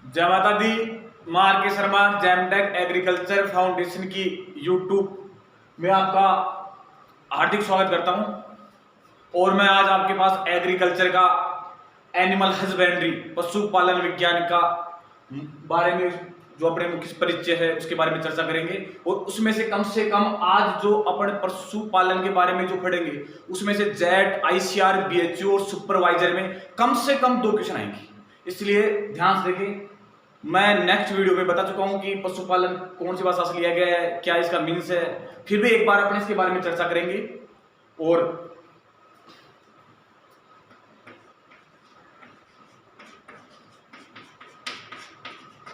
जय माता दी। मां आर के शर्मा जैमटेक एग्रीकल्चर फाउंडेशन की यूट्यूब में आपका हार्दिक स्वागत करता हूं। और मैं आज आपके पास एग्रीकल्चर का एनिमल हस्बेंड्री पशुपालन विज्ञान का बारे में जो अपने मुख्य परिचय है उसके बारे में चर्चा करेंगे। और उसमें से कम आज जो अपन पशुपालन के बारे में जो पढ़ेंगे उसमें से जेट, आईसीआर, बीएचयू और सुपरवाइजर में कम से कम 2 क्वेश्चन आएंगे। इसलिए ध्यान से देखें। मैं नेक्स्ट वीडियो में बता चुका हूं कि पशुपालन कौन सी भाषा से लिया गया है, क्या इसका मीन्स है, फिर भी एक बार अपन इसके बारे में चर्चा करेंगे। और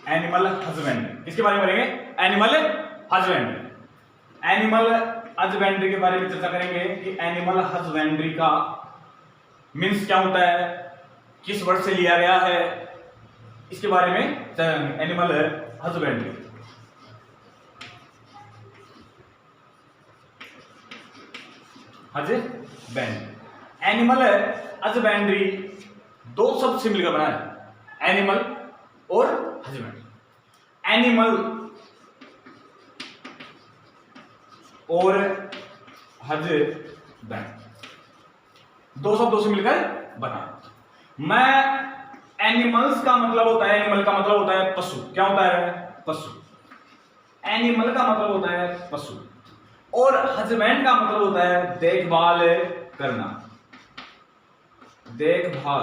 एनिमल हस्बेंड्री किसके बारे में करेंगे? Animal husbandry. एनिमल हस्बेंड्री के बारे में चर्चा करेंगे कि एनिमल हस्बेंड्री का मीन्स क्या होता है, किस वर्ड से लिया गया है, इसके बारे में जानेंगे। एनिमल हस्बेंड्री एनिमल हस्बेंड्री 2 शब्द से मिलकर बना है, एनिमल और हस्बेंड्री। एनिमल और हस्बेंड 2 शब्दों से मिलकर बना। मैं एनिमल्स का मतलब होता है, एनिमल का मतलब होता है पशु। क्या होता है? पशु। एनिमल का मतलब होता है पशु और हस्बैंड का मतलब होता है देखभाल करना, देखभाल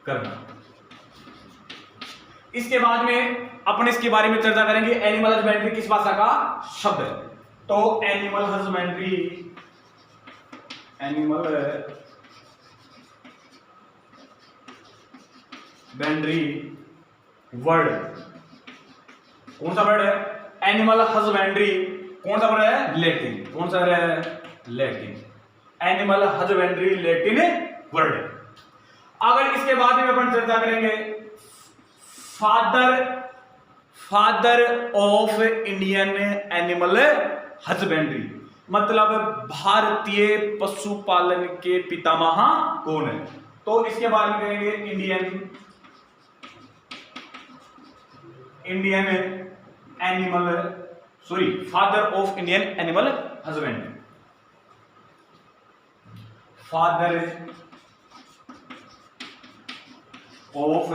करना। इसके बाद में अपन इसके बारे में चर्चा करेंगे एनिमल हस्बेंड्री किस भाषा का शब्द है। तो animal husbandry, animal husbandry word कौन सा वर्ड है? एनिमल हस्बेंड्री कौन सा वर्ड है? लैटिन। कौन सा है? Latin. Animal husbandry Latin word है। अगर इसके बाद में अपन चर्चा करेंगे father of Indian animal husbandry, मतलब भारतीय पशुपालन के पितामह कौन है? तो इसके बारे में कहेंगे father of Indian animal husbandry. Father of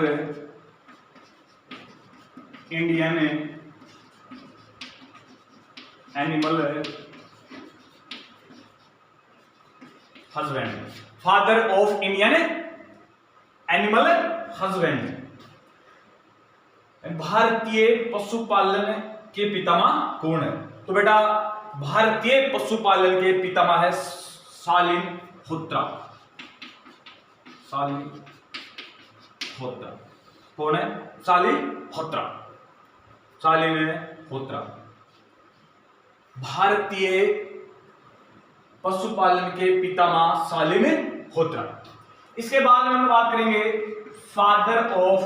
Indian animal husbandry. Father of Indian animal husbandry, भारतीय पशुपालन के पितामह कौन है? तो बेटा भारतीय पशुपालन के पितामह है सालिहोत्रा। सालिहोत्रा कौन है? सालिहोत्रा। सालिहोत्रा भारतीय पशुपालन के पितामह सालिहोत्रा। इसके बाद में हम बात करेंगे father of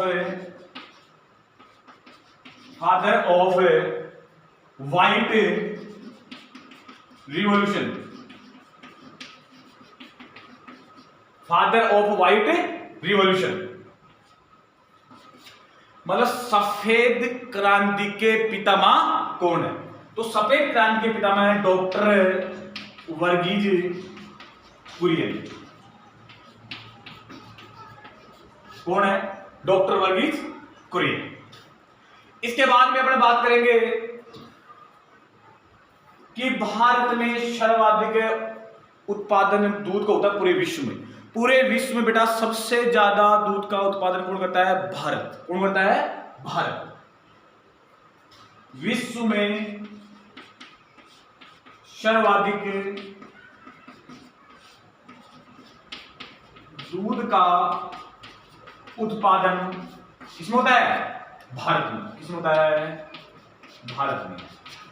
white revolution. Father of white revolution मतलब सफेद क्रांति के पितामह कौन है? तो सफेद क्रांति के पितामह है डॉक्टर वर्गीज कुरियन। कौन है? डॉक्टर वर्गीज कुरियन। इसके बाद में अपन बात करेंगे कि भारत में सर्वाधिक उत्पादन दूध का होता है पूरे विश्व में। पूरे विश्व में बेटा सबसे ज्यादा दूध का उत्पादन कौन करता है? भारत। कौन करता है? भारत। विश्व में सर्वाधिक दूध का उत्पादन किसमें होता है? भारत में। किसमें होता है? भारत में।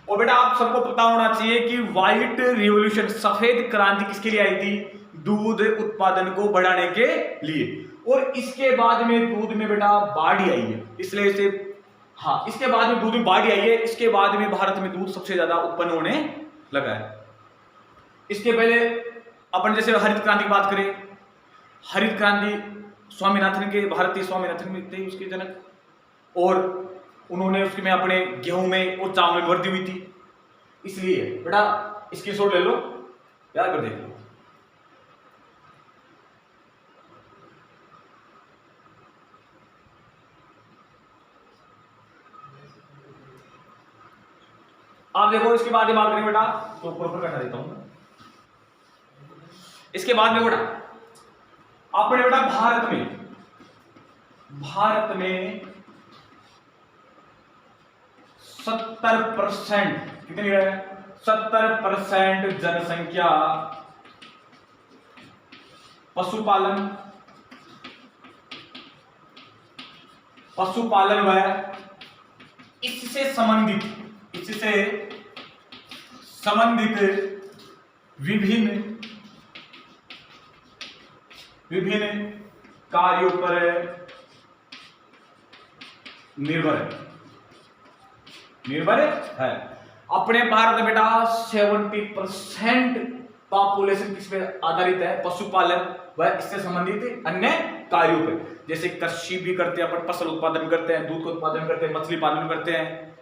और बेटा आप सबको पता होना चाहिए कि व्हाइट रिवॉल्यूशन, सफेद क्रांति किसके लिए आई थी? दूध उत्पादन को बढ़ाने के लिए। और इसके बाद में दूध में बेटा बाढ़ आई है, इसलिए इसे इसके बाद में दूध में बाढ़ आई है। इसके बाद में भारत में दूध सबसे ज्यादा उत्पन्न होने लगा है। इसके पहले अपन जैसे हरित क्रांति की बात करें हरित क्रांति स्वामीनाथन के, भारतीय स्वामीनाथन में थे उसके जनक, और उन्होंने उसके में अपने गेहूं में और चावल में वृद्धि हुई थी। इसलिए बेटा इसकी शॉट ले लो, याद कर देखो। आप देखो इसके बाद बात करें बेटा, तो ऊपर बैठा देता हूं। इसके बाद में बेटा अपने बेटा भारत में 70% कितनी है, 70% जनसंख्या पशुपालन व इससे संबंधित विभिन्न कार्यों पर निर्भर है। अपने भारत में बेटा 70% पॉपुलेशन किस पे आधारित है, पशुपालन व इससे संबंधित अन्य कार्यों पे। जैसे कृषि भी करते हैं अपन, फसल उत्पादन करते हैं, दूध का उत्पादन करते हैं, मछली पालन करते हैं,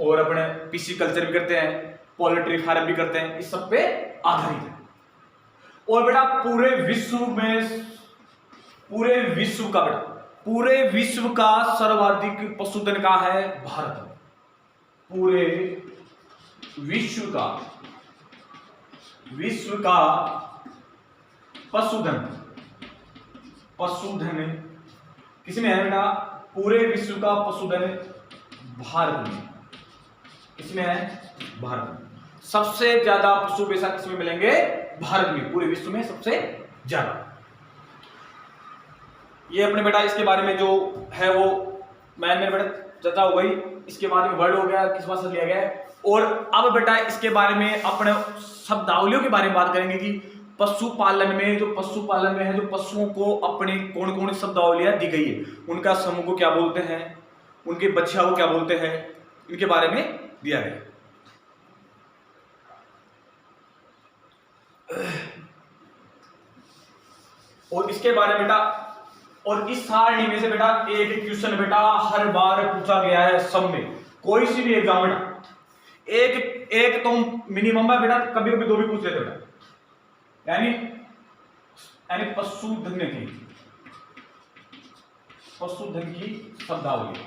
और अपने पीसी कल्चर भी करते हैं, पोल्ट्री फार्म भी करते हैं, इस सब पे आधारित है। और बेटा पूरे विश्व का सर्वाधिक पशुधन का है भारत में। पूरे विश्व का पशुधन किसमें है बेटा, पूरे विश्व का पशुधन भारत में, इसमें है भारत में। सबसे ज्यादा पशु पैसा किसमें मिलेंगे, भारत में, पूरे विश्व में सबसे ज्यादा। ये अपने बेटा इसके बारे में जो है वो मैंने बेटा चर्चा हो गई, इसके बारे में वर्ड हो गया, किस भाषा से लिया गया है। और अब बेटा इसके बारे में अपने शब्दावलियों के बारे में बात करेंगे कि पशुपालन में जो पशुओं को अपने कौन कौन शब्दावलियां दी गई है, उनका समूह को क्या बोलते हैं, उनके बच्चा को क्या बोलते हैं, इनके बारे में दिया गया। और इसके बारे में बेटा, और इस सारणी में से बेटा एक क्वेश्चन बेटा हर बार पूछा गया है सब में, कोई सी भी एग्जाम में एक तो मिनिमम है बेटा, कभी कभी दो भी पूछ लेते बेटा। यानी पशुधन की शब्दावली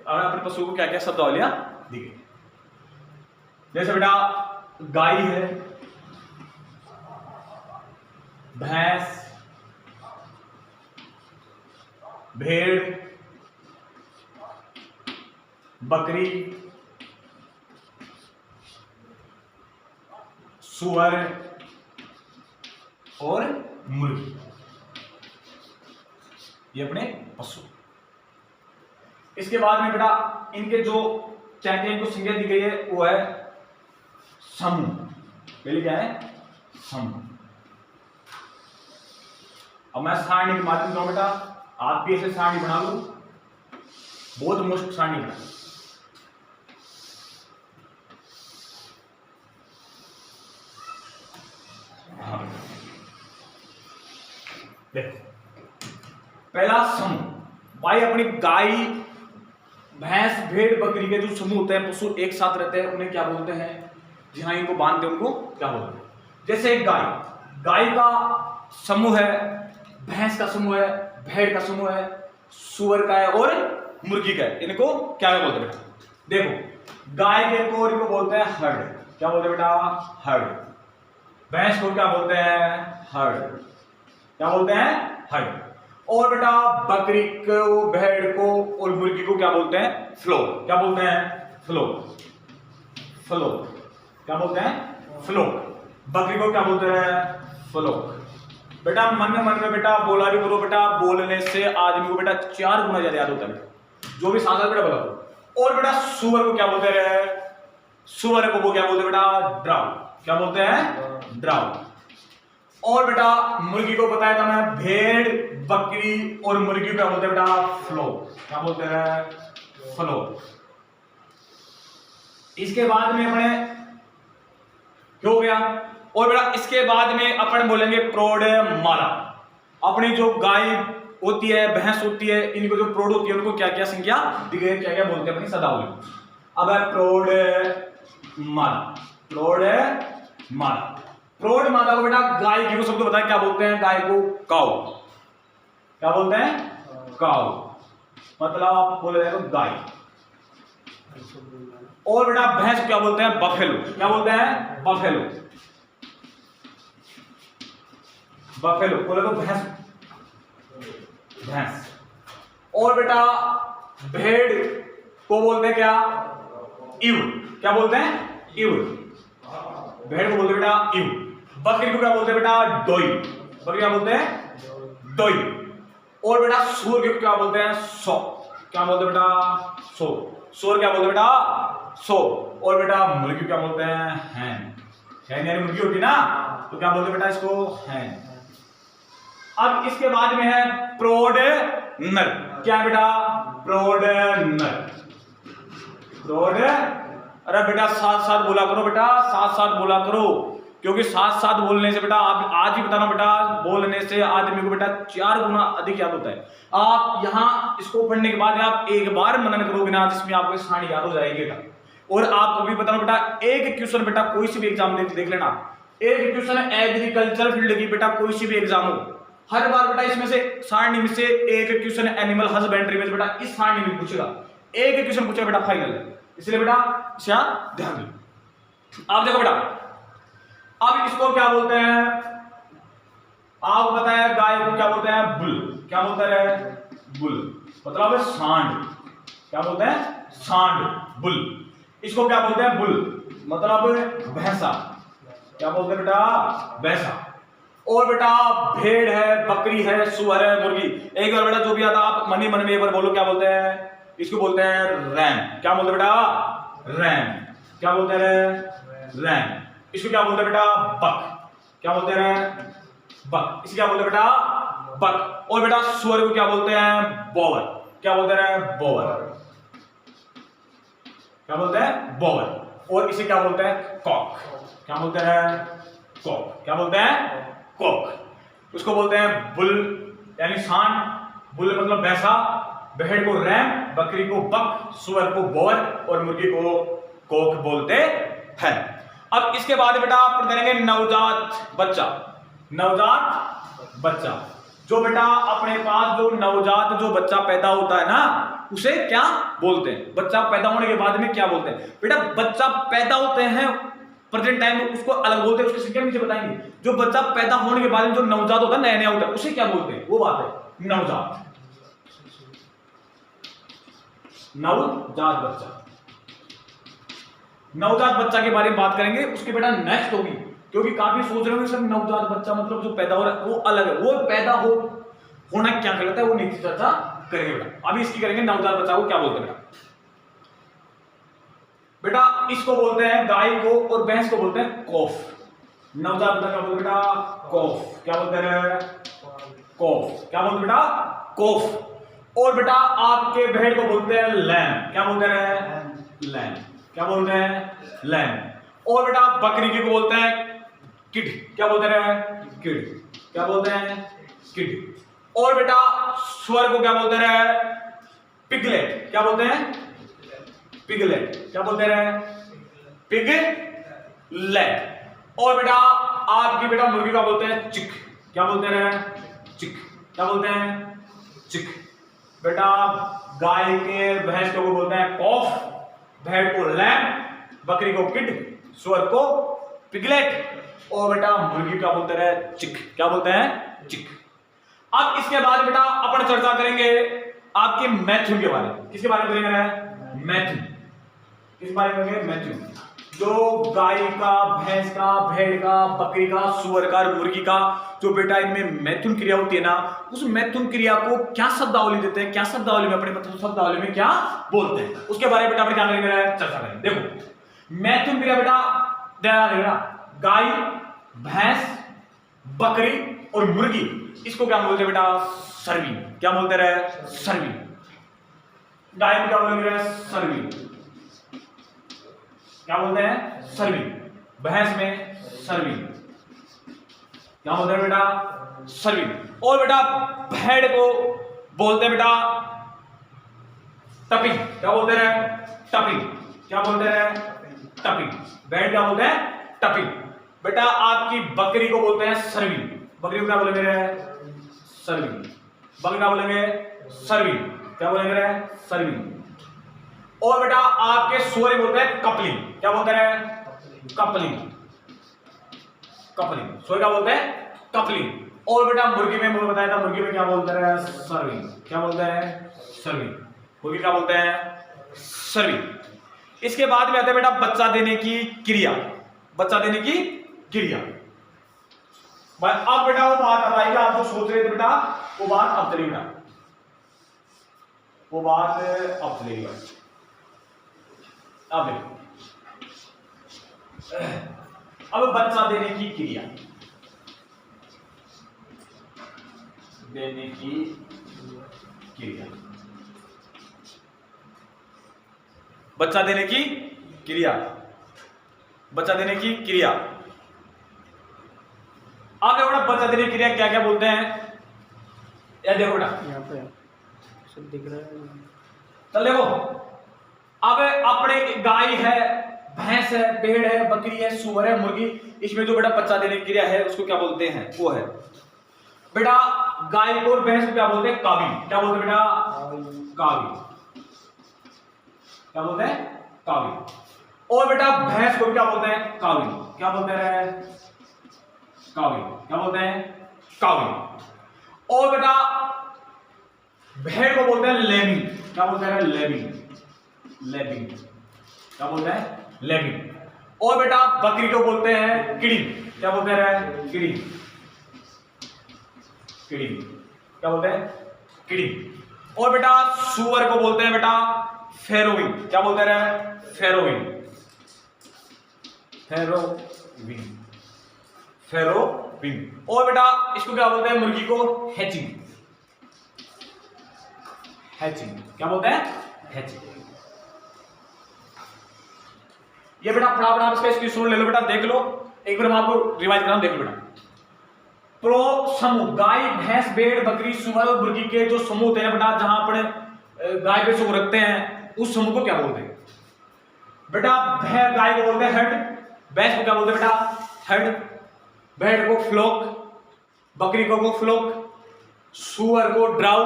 और अपने पशु को क्या क्या शब्दावलियां दी गई। जैसे बेटा गाय है, भैंस, भेड़, बकरी, सुअर और मुर्गी, ये अपने पशु। इसके बाद में बेटा इनके जो चाहते हैं, इनको संज्ञा दी गई है वो है समूह। पहले क्या है, समूह। अब मैं सारणी के माध्यम से बेटा आप भी ऐसे सारणी बना लो, बहुत मुश्किल सारणी बना। पहला समूह, भाई अपनी गाय, भैंस, भेड़, बकरी के जो समूह होते हैं, पशु एक साथ रहते हैं, उन्हें क्या बोलते हैं, जहां इनको बांधते हैं उनको क्या बोलते हैं। जैसे एक गाय का समूह है, भैंस का समूह है, भेड़ का समूह है, सुअर का है और मुर्गी का है। इनको क्या बोलते हैं बेटा, देखो गाय के को इनको बोलते हैं हर्ड, क्या बोलते हैं बेटा, हर्ड। भैंस को क्या बोलते हैं, हर्ड, क्या बोलते हैं, हर्ड। और बेटा बकरी को, भेड़ को और मुर्गी को क्या बोलते हैं, फ्लोक, क्या बोलते हैं, फ्लोक, फ्लोक, क्या बोलते हैं, फ्लोक। बकरी को क्या बोलते हैं, फ्लोक। बेटा मन में बेटा बोला भी करो बेटा, बोलने से आदमी को बेटा 4 गुना ज्यादा याद होता है जो भी सांसद बेटा बोला। और बेटा सुअर को क्या बोलते हैं, सुअर को वो क्या बोलते हैं बेटा, ड्राउ, क्या बोलते हैं, ड्राउ। और बेटा मुर्गी को बताया था मैं, भेड़, बकरी और मुर्गी क्या बोलते हैं बेटा, फ्लोक, क्या बोलते हैं, फ्लोक। इसके बाद में अपने क्या हो गया। और बेटा इसके बाद में अपन बोलेंगे प्रौढ़ मादा। अपनी जो गाय होती है, भैंस होती है, इनको जो प्रौढ़ होती है उनको क्या क्या संज्ञा दी गई, क्या क्या बोलते हैं अपनी शब्दावली। अब है प्रौढ़ मादा। प्रौढ़ मादा, प्रौढ़ मादा को बेटा गाय की को शब्द बताएं क्या बोलते हैं। गाय को काऊ, क्या बोलते हैं, काऊ, मतलब आप बोले जाएगा गाय। और बेटा भैंस क्या बोलते हैं, बफेलो, क्या बोलते हैं, बफेलो, बफेलो बोले तो भैंस, भैंस। और बेटा भेड़ को बोलते हैं क्या, ईव, क्या बोलते हैं, ईव, भेड़ को बोलते हैं बेटा ईव। बकरी को क्या बोलते हैं बेटा, डोई, बकरी क्या बोलते हैं, डोई। और बेटा सूअर को क्या बोलते हैं, सौ, क्या बोलते हैं बेटा, सौ, सूअर क्या बोलते हैं बेटा, सौ। और बेटा मुर्गी क्या बोलते हैं, हैन, हैन यानी मुर्गी होती ना, तो क्या बोलते हैं बेटा इसको, हैन। अब इसके बाद में है प्रौढ़ नर, क्या बेटा, प्रौढ़ नर, प्रौढ़। अरे बेटा साथ साथ बोला करो, बेटा साथ साथ बोला करो, क्योंकि साथ साथ बोलने से बेटा आप आज ही बताना बेटा, बोलने से आदमी को बेटा 4 गुना अधिक याद होता है। आप यहाँ इसको पढ़ने के बाद आप एक बार मनन करोगे ना, जिसमें आपको सारी याद हो जाएगी बेटा। और आपको भी बताना बेटा, एक क्वेश्चन बेटा कोई सी भी एग्जाम देख लेना, एक क्वेश्चन एग्रीकल्चर फील्ड की बेटा कोई सी भी एग्जाम हो, हर बार बेटा इसमें से सारणी में से एक क्वेश्चन एनिमल हस्बेंड्री में बेटा इस सारणी में पूछेगा, एक क्वेश्चन पूछेगा बेटा फाइनल है, इसलिए बेटा इसे ध्यान दो। आप देखो बेटा, अब इसको क्या बोलते हैं, आपको पता है गाय को क्या बोलते हैं, बुल, क्या बोलते हैं, बुल, मतलब सांड, क्या बोलते हैं, सांड, बुल। इसको क्या बोलते हैं, बुल, मतलब भैंसा, क्या बोलते हैं बेटा, भैंसा। और बेटा भेड़ है, बकरी है, सुअर है, मुर्गी। एक बार बेटा जो भी आता आप मन ही मन में एक बार बोलो, क्या बोलते हैं, इसको बोलते हैं रैम, क्या बोलते हैं बेटा, रैम, क्या बोलते हैं, रैम। इसको क्या बोलते हैं बेटा, बक, क्या बोलते हैं, बक, इसे क्या बोलते हैं बेटा, बक। और बेटा सुअर को क्या बोलते हैं, बोवर, क्या बोलते हैं, बोवर, क्या बोलते हैं, बोवर। और इसे क्या बोलते हैं, कॉक, क्या बोलते हैं, कॉक, क्या बोलते हैं, कॉक। उसको बोलते हैं बुल यानी सांड, बुल मतलब भैंसा, भेड़ को रैम, बकरी को बक, सुअर को बोवर और मुर्गी को कॉक बोलते हैं। अब इसके बाद बेटा आप करेंगे नवजात बच्चा। नवजात बच्चा, जो बेटा अपने पास जो नवजात जो बच्चा पैदा होता है ना, उसे क्या बोलते हैं, बच्चा पैदा होने के बाद में क्या बोलते हैं बेटा, बच्चा पैदा होते हैं प्रेजेंट टाइम में उसको अलग बोलते हैं, उसकी संख्या नीचे बताएंगे। जो बच्चा पैदा होने के बाद में जो नवजात होता है, नया नया होता है, उसे क्या बोलते हैं, वो बात है नवजात, नवजात बच्चा। नवजात बच्चा के बारे में बात करेंगे, उसके बेटा नेक्स्ट होगी, क्योंकि काफी सोच रहे होंगे सर नवजात बच्चा मतलब जो पैदा हो रहा है वो अलग है, वो पैदा होना क्या कहलाता है, वो नीचे चर्चा करेंगे बेटा। अभी इसकी करेंगे नवजात बच्चा को क्या बोलते हैं बेटा, इसको बोलते हैं गाय को और भैंस को बोलते हैं कॉफ। नवजात बच्चा क्या बोलते हैं बेटा, कॉफ, क्या बोलते हैं, कॉफ, क्या बोलते हैं बेटा, कॉफ। और बेटा आपके भेड़ को बोलते हैं लैम, क्या बोलते हैं, लैम, क्या बोलते हैं, लैम। और बेटा बकरी की को बोलते हैं किड, क्या बोलते हैं, किड, क्या बोलते हैं, किड। और बेटा सुअर को क्या बोलते हैं, पिगलेट, क्या बोलते हैं, पिगलेट, क्या बोलते हैं, पिगलेट। और बेटा आपकी बेटा मुर्गी का बोलते हैं चिक, क्या बोलते हैं, चिक, क्या बोलते हैं, चिक। बेटा गाय के भैंस को बोलते हैं कॉफ, भेड़ को लैम, बकरी को किड, सुअर को पिगलेट और बेटा मुर्गी का बोलते हैं चिक, क्या बोलते हैं, चिक। अब इसके बाद बेटा अपन चर्चा करेंगे आपके मैथुन के बारे में। किसके बारे में करेंगे, मैथुन। किस बारे में करेंगे, मैथुन। जो गाय का, भैंस का, भेड़ का, बकरी का, सुअर का, मुर्गी का जो बेटा इनमें मैथुन क्रिया होती है ना, उस मैथुन क्रिया को क्या शब्दावली देते हैं, क्या शब्दावली में अपने मतलब शब्दावली में क्या बोलते हैं, उसके बारे में बेटा अपने क्या करेंगे, चर्चा करेंगे। देखो मैथुन क्रिया बेटा ध्यान देना, गाय, भैंस, बकरी और मुर्गी, इसको क्या बोलते हैं बेटा, सर्विंग, क्या बोलते रहे, सर्विंग। गाय को क्या बोलेंगे, सर्विंग, क्या बोलते हैं? सर्विंग। भैंस में सर्विंग क्या बोलते हैं बेटा? सर्विंग। और बेटा भेड़ को बोलते हैं बेटा टपिंग। क्या बोलते हैं? टपिंग। क्या बोलते हैं? टपिंग। भेड़ क्या बोलते हैं? टपिंग। बेटा आपकी बकरी को बोलते हैं सर्विंग। बकरी को क्या बोलेंगे? सर्विंग। बकरी क्या बोलेंगे? सर्विंग। क्या बोलेंगे? सर्विंग। और बेटा आपके सुअर बोलते हैं कपलिंग। क्या बोलते हैं? कपलिंग। कपलिंग। सुअर क्या बोलते हैं? कपलिंग। और बेटा मुर्गी में मुझे बताया था, मुर्गी में क्या बोलते हैं? सर्विंग। क्या बोलते हैं? सर्विंग। मुर्गी क्या बोलते हैं? सर्विंग। इसके बाद में आते हैं बेटा बच्चा देने की क्रिया। बच्चा देने की क्रिया। अब बेटा वो बात अब आएगी, आप जो सोच रहे थे बेटा वो बात अब चलेगी बेटा, वो बात अब चलेगी। अब देखो, अब बच्चा देने की क्रिया। देने की क्रिया। बच्चा देने की क्रिया। बच्चा देने की क्रिया। आगे बेटा बच्चा देने की क्रिया क्या क्या बोलते हैं? यार देखो बेटा यहाँ पे सब दिख रहा है। चल देखो, अब अपने गाय है, भैंस है, भेड़ है, बकरी है, सुअर है, मुर्गी, इसमें जो बेटा बच्चा देने की क्रिया है उसको क्या बोलते हैं? वो है बेटा गाय को और भैंस को क्या बोलते हैं? कावी। क्या बोलते हैं बेटा? कावी। क्या बोलते हैं? कावी। और बेटा भैंस को क्या बोलते हैं? कावी। क्या बोलते हैं? कावी। क्या बोलते हैं? कावी। और बेटा भेड़ को बोलते हैं लेमिंग। क्या बोलते हैं? लेमिंग। लेमिंग। क्या बोलते हैं? लेमिंग। और बेटा बकरी को बोलते हैं किडिंग। क्या बोलते हैं? किडिंग। किडिंग। क्या बोलते हैं? किडिंग। और बेटा सुअर को बोलते हैं बेटा फेरोविंग। क्या बोलते हैं? फेरोविंग। फेरोविंग। फेरोविंग। और बेटा इसको क्या बोलते हैं? मुर्गी को हैचिंग। हैचिंग। क्या बोलते हैं? हैचिंग। ये बेटा फटाफट इसका स्क्रीनशॉट ले लो बेटा, देख लो एक बार, मैं आपको रिवाइज कर रहा हूं, देख लो बेटा। प्रो समूह गाय, भैंस, भेड़, बकरी, सुअर और मुर्गी के जो समूह होते हैं बेटा, जहां पर गाय पे समूह रखते हैं, उस समूह को क्या बोलते हैं बेटा? गाय को बोलते हैं हेड, भैंस को क्या बोलते हैं बेटा? हेड, भेड़ को फ्लोक, बकरी को फ्लोक, सुअर को ड्राउ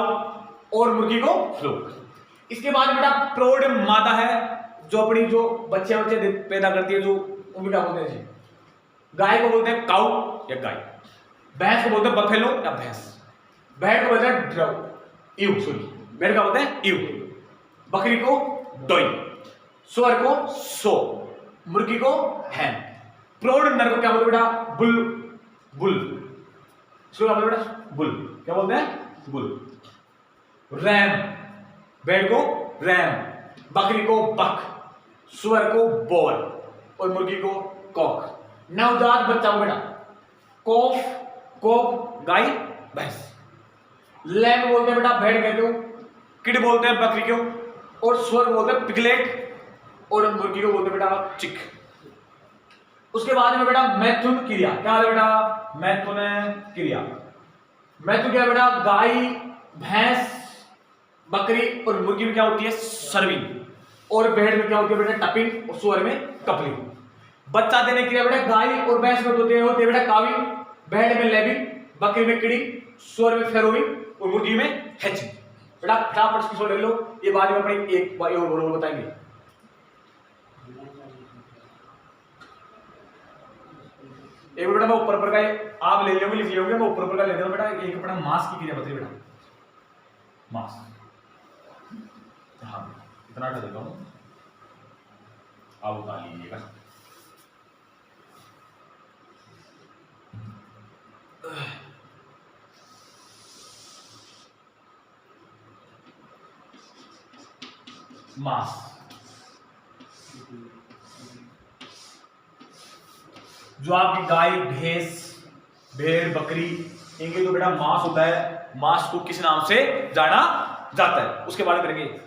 और मुर्गी को फ्लोक। इसके बाद बेटा प्रौढ़ मादा है जो अपनी जो बच्चे पैदा करती है, जो उनको क्या बोलते हैं? गाय को बोलते हैं काउ या गाय, भैंस को बोलते हैं बफेलो या भैंस, भेड़ को बोलते हैं ड्राउ ईव, सॉरी भेड़ का बोलते हैं ईव, बकरी को डोई, सुअर को सो, मुर्गी को हैन। प्रौढ़ नर को क्या बोलते हैं बेटा? बुल। बुल। इसको क्या बोलते हैं बेटा? बुल। क्या बोलते हैं? बुल। रैम, भेड़ को रैम, बकरी को बक, सुअर को बोर और मुर्गी को कॉक। नवजात बच्चा को बेटा कॉफ, कॉक गाय, भैंस। लैम बोलते हैं बेटा भेड़ के, किड बोलते हैं बकरी को, और सुअर बोलते हैं पिगलेट और मुर्गी को बोलते हैं बेटा चिक। उसके बाद में बेटा मैथुन क्रिया। क्या है बेटा? मैथुन क्रिया। मैथुन क्या बेटा? गाय, भैंस, बकरी और मुर्गी में क्या होती है? सर्विंग। और भेड़ में क्या होती है बेटा? टपिंग। और सुअर में कपलिंग। बच्चा देने की क्रिया बेटा गाय और भैंस में होते हैं बेटा काविंग, भेड़ में लेविंग, बकरी में किडिंग, सुअर में फेरोविंग और मुर्गी में हैचिंग। बेटा फटाफट इसको ले लो, ये बाद में अपने एक और बताएंगे। एक बेटा मैं ऊपर का आप ले लोगे, लिख लोगे, मैं ऊपर का ले देता बेटा। एक अपना मास की क्रिया बताइए बेटा। मास, हाँ इतना हटा देता हूं, आप उतार लीजिएगा। मास, जो आपकी गाय, भैंस, भेड़, बकरी, इनके जो बेटा मांस होता है, मांस को किस नाम से जाना जाता है उसके बारे में करेंगे।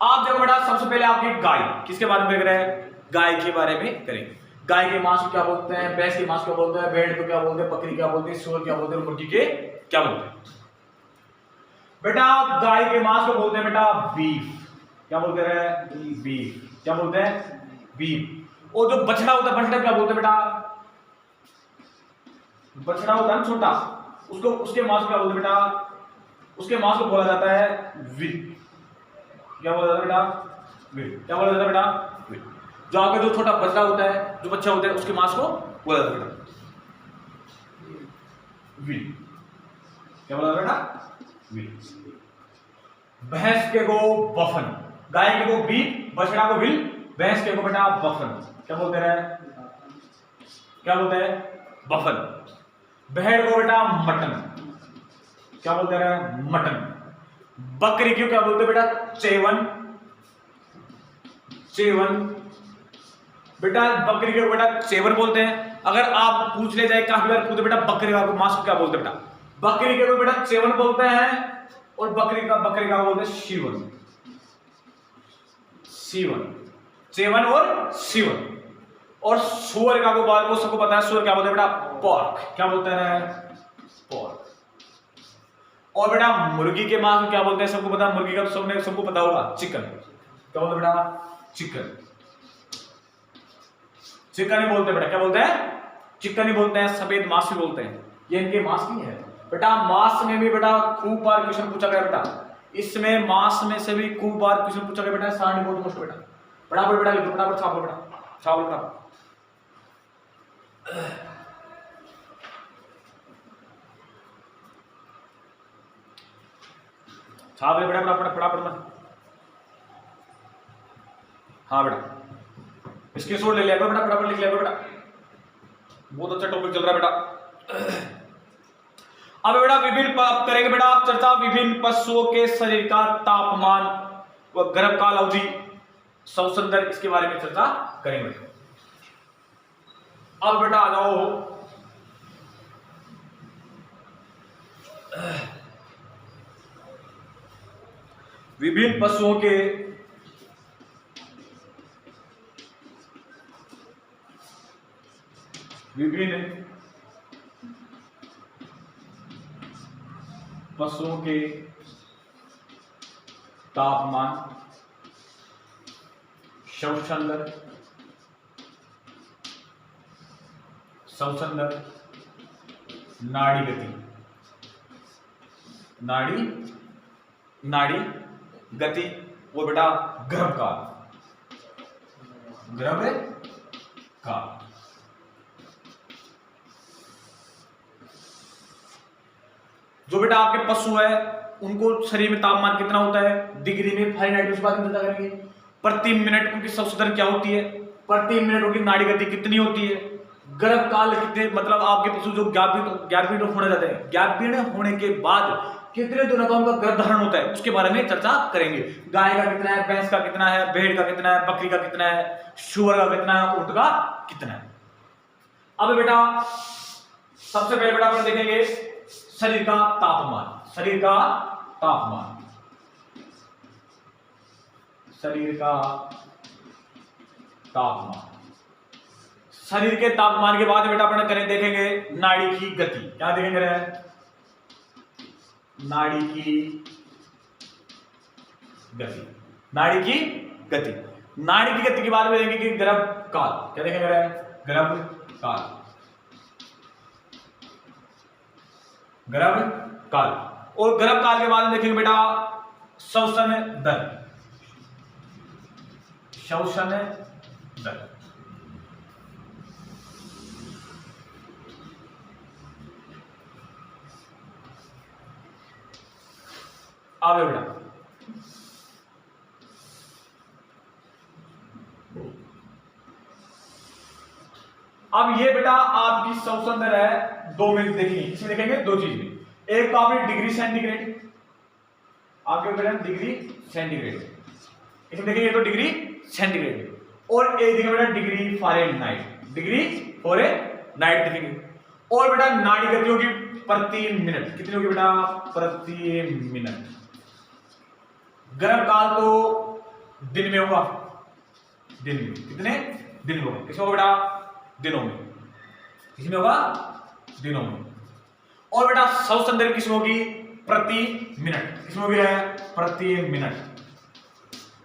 आप देखो बेटा, सबसे पहले आपकी गाय, किसके बारे में देख रहे हैं? गाय के बारे में करेंगे। गाय के मांस को क्या बोलते हैं, भैंस के मांस को बोलते हैं, भेड़ को क्या बोलते हैं, बकरी क्या बोलते हैं, सूअर क्या बोलते हैं, मुर्गी के क्या बोलते हैं? बेटा गाय के मांस को बोलते हैं बेटा बीफ। क्या बोलते हैं? बीफ। क्या बोलते हैं? बीफ। और जो बछड़ा होता है, बछड़ा क्या बोलते हैं बेटा? बछड़ा होता है छोटा, उसको, उसके मांस को क्या बोलते हैं बेटा? उसके मांस को बोला जाता है विल। क्या बोला जाता है बेटा? विल। क्या बोला जाता है बेटा? विल। जो आपका जो छोटा बछड़ा होता है, जो बच्चा होता है, उसके मांस को बोला जाता है बेटा विल। क्या बोला जाता है बेटा? विल। भैंस के को बफन, गाय के को बीफ, बछड़ा को विल, भैंस के को बेटा बफन। क्या बोलते हैं? क्या बोलते हैं? बफन। भेड़ को बेटा मटन। क्या बोलते हैं? मटन। बकरी क्यों क्या बोलते हैं बेटा? चेवन। चेवन। बेटा बकरी को बेटा चेवन बोलते हैं। अगर आप पूछ ले जाए, काफी बार पूछते बेटा बकरी का मांस को क्या बोलते हैं बेटा? बकरी के को बेटा चेवन बोलते हैं, और बकरी का बोलते हैं शिवन। शिवन, चेवन और शिवन। और सुअर का को सबको पता है, सुअर क्या बोलते हैं बेटा? पॉर्क। क्या बोलते हैं? पॉर्क। और बेटा मुर्गी के मांस को क्या बोलते हैं? सबको पता है, मुर्गी का सबको पता होगा, चिकन। क्या बोलते हैं बेटा? चिकन। चिकन ही बोलते हैं बेटा। क्या बोलते हैं? चिकन ही बोलते हैं। सफेद मांस भी बोलते हैं। ये इनके मांस की है बेटा। मांस में भी बेटा खूब बार क्वेश्चन पूछा गया बेटा। इसमें मांस में से भी खूब बार क्वेश्चन पूछा गया बेटा। सारणी बहुत मुश्किल बेटा। फटाफट बेटा लिखो, फटाफट छापो बेटा, छापो फटाफट। छाप बेटा फटाफट मत। हाँ बेटा, इसके शोर ले लिया करो बेटा, फटाफट लिख लिया करो बेटा। बहुत अच्छा टॉपिक चल रहा है बेटा। अब बेटा विभिन्न करेंगे बेटा आप चर्चा, विभिन्न पशुओं के शरीर का तापमान व गर्भकाल अवधि, श्वसन, इसके बारे में चर्चा करेंगे। अब बेटा आ जाओ, विभिन्न पशुओं के तापमान, श्वसन दर, नाड़ी गति, नाड़ी गति, वो बेटा गर्भकाल। जो बेटा आपके पशु है उनको शरीर में तापमान कितना होता है? डिग्री में फ़ारेनहाइट, उस बात में चर्चा करेंगे। प्रति मिनट उनकी श्वसन दर क्या होती है? प्रति मिनट उनकी नाड़ी गति कितनी होती है? गर्भकाल कितने, मतलब आपके पशु जो ज्ञानपीढ़ होने जाते हैं, ज्ञानपीढ़ होने के बाद कितने दिनों का उनका गर्भधारण होता है, उसके बारे में चर्चा करेंगे। गाय का कितना है, भैंस का कितना है, भेड़ का कितना है, बकरी का कितना है, सूअर का कितना है, ऊंट का कितना है। अब बेटा सबसे पहले बेटा अपन देखेंगे शरीर का तापमान। शरीर का तापमान, शरीर के तापमान के बाद बेटा अपन देखेंगे नाड़ी की गति। क्या देखेंगे रे? नाड़ी की गति। नाड़ी की गति के बाद में देखेंगे कि गर्भकाल। क्या देखेंगे रे? गर्भकाल। और गर्भकाल के बाद में देखेंगे बेटा श्वसन दर। आगे बेटा अब ये बेटा आपकी श्वसन दर है, दो में देखेंगे। इसमें देखेंगे दो चीज में, एक तो आपने डिग्री सेंटीग्रेड, आपके बेटा डिग्री सेंटीग्रेड, इसमें देखेंगे तो डिग्री सेंटीग्रेड, और एक देखेंगे बेटा डिग्री फ़ारेनहाइट, देखेंगे। और बेटा नाड़ी गति होगी प्रति मिनट, कितनी होगी बेटा? प्रति मिनट। गर्भकाल तो दिन में होगा, दिन में। कितने दिन में होगा? किसमें होगा बेटा? दिनों में। किसमें होगा? दिनों में। और बेटा श्वसन दर किसमें होगी? प्रति मिनट। किसमें होगी? प्रति मिनट।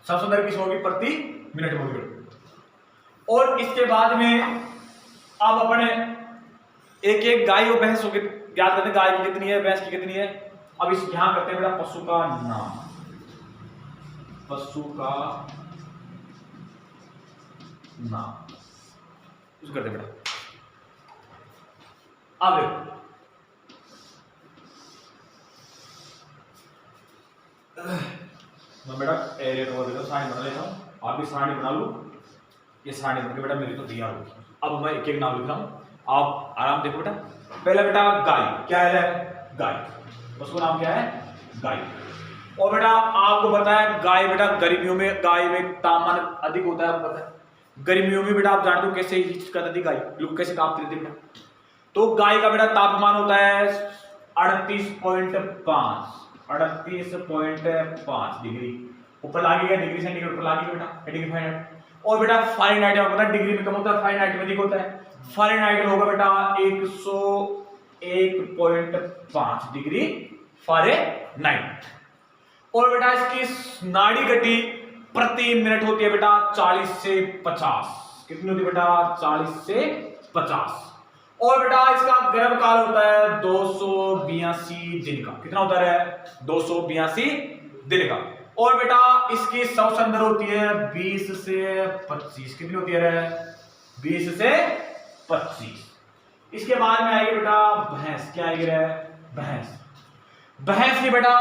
श्वसन दर किसमें होगी? प्रति मिनट में होगी। और इसके बाद में अब अपने एक एक गाय और भैंस होगी याद करते हैं, गाय की कितनी है, भैंस की कितनी है। अब इस यहां करते हैं बेटा पशु का नाम, पशु का नाम उसको करते बेटा। अब मैं बेटा एरिया को देता हूं, सारणी बना लेता हूं, आप भी सारणी बना लो। ये सारणी बनके बेटा मेरी तो तैयार होगी। अब मैं एक एक नाम लिख रहा हूं, आप आराम देखो बेटा। पहला बेटा गाय, क्या है? गाय। उसका नाम क्या है? गाय। और बेटा आपको पता है गाय बेटा गर्मियों में, गाय में तापमान अधिक होता है, आपको पता है। गर्मियों में बेटा आप जानते हो कैसे करती गाय, लोग कैसे कांपती रहती बेटा। तो गाय का बेटा तापमान होता है 38.5 डिग्री। ऊपर लागेगा डिग्री सेंटीग्रेड, ऊपर लागेगा बेटा डिग्री फारेनहाइट। और बेटा फारेनहाइट आपको पता है डिग्री में कम होता है, फारेनहाइट में अधिक होता है। फारेनहाइट होगा बेटा 101.5 डिग्री फारेनहाइट। और बेटा इसकी नाड़ी गति प्रति मिनट होती है बेटा 40 से 50। कितनी होती है बेटा? 40 से 50। और बेटा इसका गर्भकाल होता है 282 दिन का। कितना होता है? 282 दिन का। और बेटा इसकी श्वसन दर होती है 20 से 25। कितनी होती है? 20 से 25। इसके बाद में आएगी बेटा भैंस। क्या आएगी? भैंस। भैंस की बेटा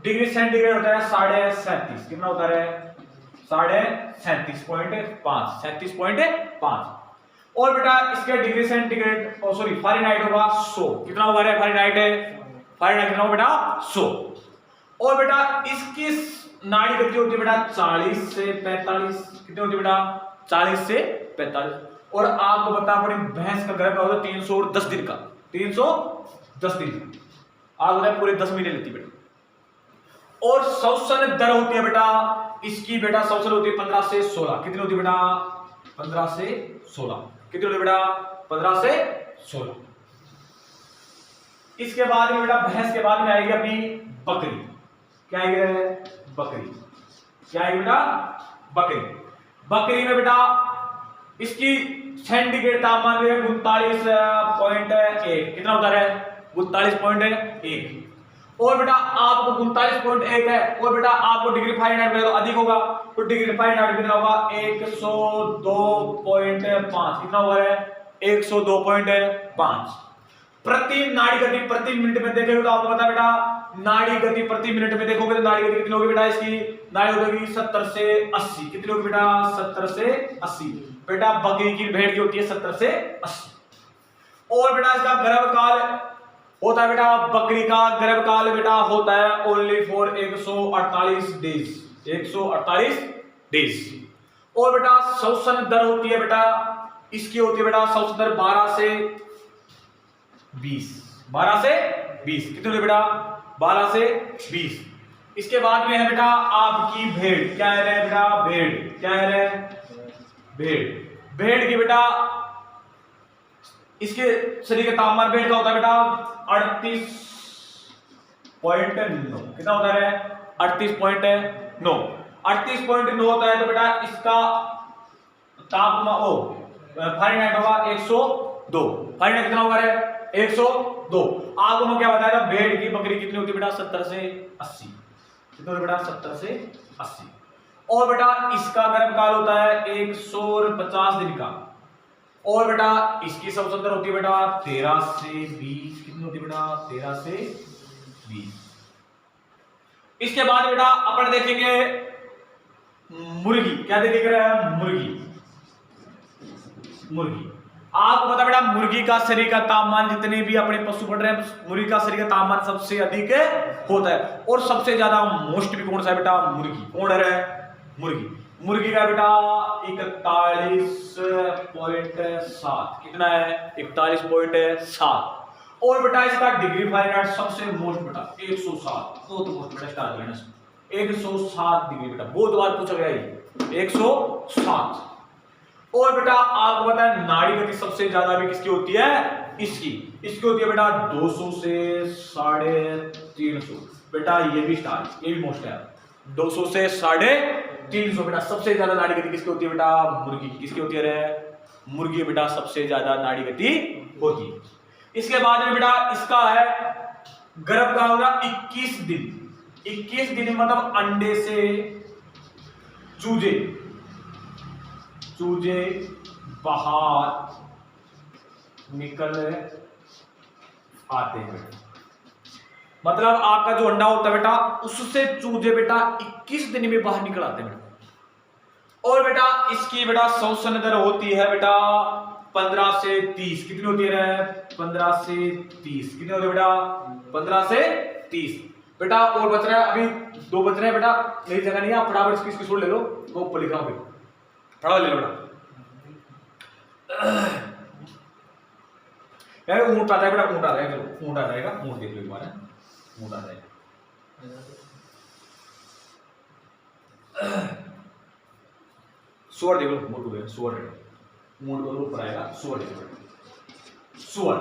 डिग्री सेंटीग्रेड होता है 37.5। कितना होता है? 37.5। 37.5। और बेटा इसके डिग्री सेंटीग्रेड सॉरी फारेनहाइट होगा 100। कितना होगा फारेनहाइट? फारेनहाइट कितना होगा बेटा? 100। और बेटा इसकी नाड़ी गति होती है बेटा 40 से 45। कितनी होती है बेटा? 40 से 45। और आपको बता पड़ी भैंस का गर्भ होता है 310 दिन का। 310 दिन आप बताए पूरे 10 महीने लेती बेटा। और श्वसन दर होती है बेटा इसकी बेटा श्वसन होती है 15 से 16। कितनी होती है बेटा? 15 से 16। कितनी होती है बेटा? 15 से 16। इसके बाद में बेटा भैंस के बाद में आएगी अपनी बकरी। क्या आएगी? बकरी। क्या आएगी बेटा? बकरी। बकरी में बेटा इसकी सेंटीग्रेड तापमान 39.1। कितना होता है? 39.1। और बेटा आपको 39.1 है। और बेटा आपको डिग्री फारेनहाइट में तो अधिक होगा, तो डिग्री फारेनहाइट कितना होगा? 102.5। कितना होगा? 102.5। प्रति नाड़ी गति प्रति मिनट में देखेंगे तो आपको पता बेटा नाड़ी गति प्रति मिनट में देखोगे तो नाड़ी गति कितनी होगी बेटा? इसकी नाड़ी होगी 70 से 80। कितनी होगी बेटा? 70 से 80। बेटा बकरी की, भेड़ की होती है 70 से 80। और बेटा इसका गर्भकाल होता है बेटा, बकरी का गर्भकाल बेटा होता है ओनली फॉर 148 डेज। 148 डेज। और बेटा श्वसन दर होती है बेटा इसकी होती है बेटा श्वसन दर 12 से 20। 12 से 20। कितनी होती है बेटा? 12 से 20। इसके बाद में है बेटा आपकी भेड़। क्या है बेटा? भेड़। क्या है? भेड़। भेड़ की बेटा इसके शरीर का तापमान भेड़ का होता है बेटा 38.9। कितना होता है? 38.9। 38.9 होता है तो बेटा इसका तापमान फारेनहाइट होगा 102। फारेनहाइट कितना होगा? 102। आपको मैं क्या बताया था? भेड़ की, बकरी कितनी होती है बेटा? 70 से 80। कितना बेटा? 70 से 80। और बेटा इसका गर्भकाल होता है 150 दिन का। और बेटा इसकी श्वसन दर होती है बेटा 13 से 20। कितनी होती है बेटा? 13 से 20। इसके बाद बेटा अपन देखेंगे मुर्गी। क्या देखेंगे? मुर्गी। मुर्गी आपको पता बेटा मुर्गी का शरीर का तापमान, जितने भी अपने पशु पढ़ रहे हैं, मुर्गी का शरीर का तापमान सबसे अधिक होता है। और सबसे ज्यादा मोस्ट भी कौन सा है बेटा? मुर्गी। कौन है? मुर्गी। मुर्गी का बेटा 41.7। कितना है? 41.7। और बेटा इसका डिग्री फारेनहाइट सबसे मोस्ट बेटा 107। तो मोस्ट बेटा स्टार 107 डिग्री बेटा, बहुत बार पूछा गया ये 107। और बेटा आपको पता है नाड़ी गति सबसे ज्यादा भी किसकी होती है, इसकी होती है बेटा 200 से 350। बेटा ये भी स्टार, ये भी मोस्ट है, 200 से 350 बेटा सबसे ज्यादा नाड़ी गति किसकी होती है बेटा, मुर्गी की। किसकी होती है रे, मुर्गी बेटा सबसे ज्यादा नाड़ी गति होती है। इसके बाद में बेटा इसका है गर्भकाल होगा 21 दिन। 21 दिन मतलब अंडे से चूजे बाहर निकल आते हैं बेटा, मतलब आपका जो अंडा होता है बेटा उससे चूजे बेटा 21 दिन में बाहर निकल आते हैं बेटा। और बेटा इसकी बेटा श्वसन दर होती है बेटा 15 से 30। कितनी होती है, 15 से 30। कितनी होती है बेटा, 15 से 30 बेटा। और बच रहा है अभी 2 बच रहे हैं बेटा, मेरी जगह नहीं है, आप फटाफट इसकी छोड़ ले लो, वो ऊपर लिखा हूं, फटाफट ले लो बेटा। ऊंट आता है बेटा, ऊंट आ जाएगा, ऊंट आ जाएगा, ऊंट देख लो एक बार, ऊंट आ जाएगा। सुअर देख लो, मोटू है सुअर है, ऊंट को ऊपर आएगा, सुअर देखो बेटा। सुअर